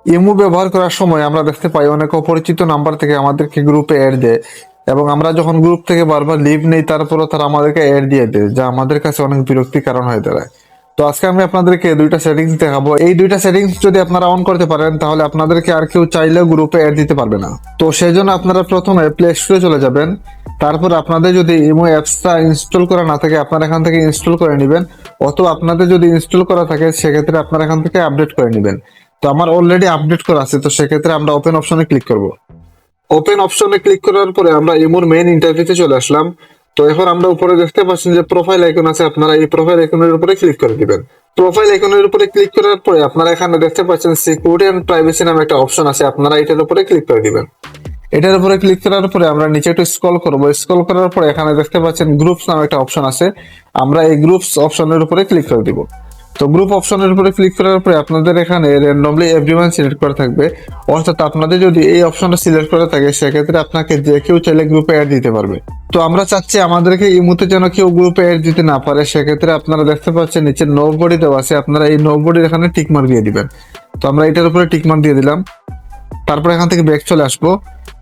Imo ব্যবহার করার সময় আমরা দেখতে পাই অনেক অপরিচিত নাম্বার থেকে আমাদেরকে গ্রুপে অ্যাড দেয়, এবং আমরা যখন গ্রুপ থেকে বারবার লিভ নেই তারপরও তারা আমাদেরকে অ্যাড দিয়ে দেয়, যা আমাদের কাছে অনেক বিরক্তির কারণ হয়ে দাঁড়ায়। তো আজকে আমি আপনাদেরকে দুইটা সেটিংস দেখাবো। এই দুইটা সেটিংস যদি আপনারা অন করতে পারেন তাহলে আপনাদেরকে আর কেউ চাইলেও গ্রুপে অ্যাড দিতে পারবে না। তো সেই জন্য আপনারা প্রথমে প্লে স্টোরে চলে যাবেন। তারপর আপনাদের যদি ইমো অ্যাপসটা ইনস্টল করা না থাকে আপনারা এখান থেকে ইনস্টল করে নেবেন, অথবা আপনাদের যদি ইনস্টল করা থাকে সেক্ষেত্রে আপনারা এখান থেকে আপডেট করে নেবেন। তো আমার অলরেডি আপডেট করা আছে, তো সেক্ষেত্রে আমরা ওপেন অপশনে ক্লিক করব। ওপেন অপশনে ক্লিক করার পরে আমরা ইমোর মেইন ইন্টারফেসে চলে আসলাম। তো এখন আমরা উপরে দেখতে পাচ্ছেন যে প্রোফাইল আইকন আছে, আপনারা এই প্রোফাইল আইকনের উপরে ক্লিক করে দিবেন। প্রোফাইল আইকনের উপরে ক্লিক করার পরে আপনারা এখানে দেখতে পাচ্ছেন সিকিউরিটি এন্ড প্রাইভেসি নামে একটা অপশন আছে, আপনারা এটার উপরে ক্লিক করে দিবেন। এটার উপরে ক্লিক করার পরে আমরা নিচে একটু স্ক্রল করব। স্ক্রল করার পরে এখানে দেখতে পাচ্ছেন গ্রুপস নামে একটা অপশন আছে, আমরা এই গ্রুপস অপশনের উপরে ক্লিক করে দিব। তো গ্রুপ অপশনের উপরে ক্লিক করার পরে আপনাদের এখানে র্যান্ডমলি এভরিওয়ান সিলেক্ট করা থাকবে, অর্থাৎ আপনাদের যদি এই অপশনটা সিলেক্ট করা থাকে সেক্ষেত্রে আপনাকে যে কেউ চাইলে গ্রুপে অ্যাড দিতে পারবে। তো আমরা চাচ্ছি আমাদেরকে ইমুতে যেন কেউ গ্রুপে অ্যাড দিতে না পারে, সেক্ষেত্রে আপনারা দেখতে পাচ্ছেন নিচে নো বডি দেওয়া আছে, আপনারা এই নো বডির এখানে টিক মার্ক দিয়ে দিবেন। তো আমরা এটার উপরে টিক মার্ক দিয়ে দিলাম। তারপর এখান থেকে ব্যাক চলে আসবো।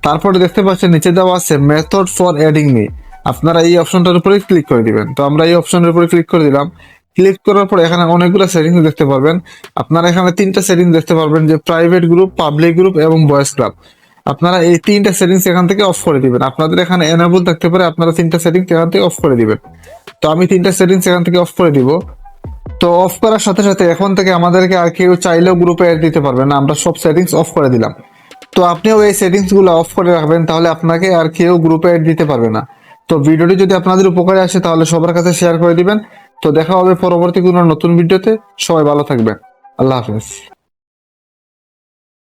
তারপরে দেখতে পাচ্ছেন নিচে দেওয়া আছে মেথড ফর অ্যাডিং মি, আপনারা এই অপশনটার উপরে ক্লিক করে দিবেন। তো আমরা এই অপশনের উপরে ক্লিক করে দিলাম। ক্লিক করার পরে এখানে অনেকগুলো সেটিংস দেখতে পারবেন। আপনারা এখানে তিনটা সেটিংস দেখতে পারবেন, যে প্রাইভেট গ্রুপ, পাবলিক গ্রুপ এবং বয়েজ ক্লাব। আপনারা এই তিনটা সেটিংস এখান থেকে অফ করে দিবেন। আপনাদের এখানে এনাবল থাকতে পারে, আপনারা তিনটা সেটিংস এখান থেকে অফ করে দিবেন। তো আমি তিনটা সেটিংস এখান থেকে অফ করে দিব। তো অফ করার সাথে সাথে এখন থেকে আমাদেরকে আর কেউ চাইলেও গ্রুপে অ্যাড দিতে পারবে না, আমরা সব সেটিংস অফ করে দিলাম। তো আপনিও এই সেটিংস গুলো অফ করে রাখবেন, তাহলে আপনাকে আর কেউ গ্রুপে অ্যাড দিতে পারবে না। তো ভিডিওটি যদি আপনাদের উপকারে আসে তাহলে সবার কাছে শেয়ার করে দিবেন। তো দেখা হবে পরবর্তী কোনো নতুন ভিডিওতে। সবাই ভালো থাকবেন। আল্লাহ হাফেজ।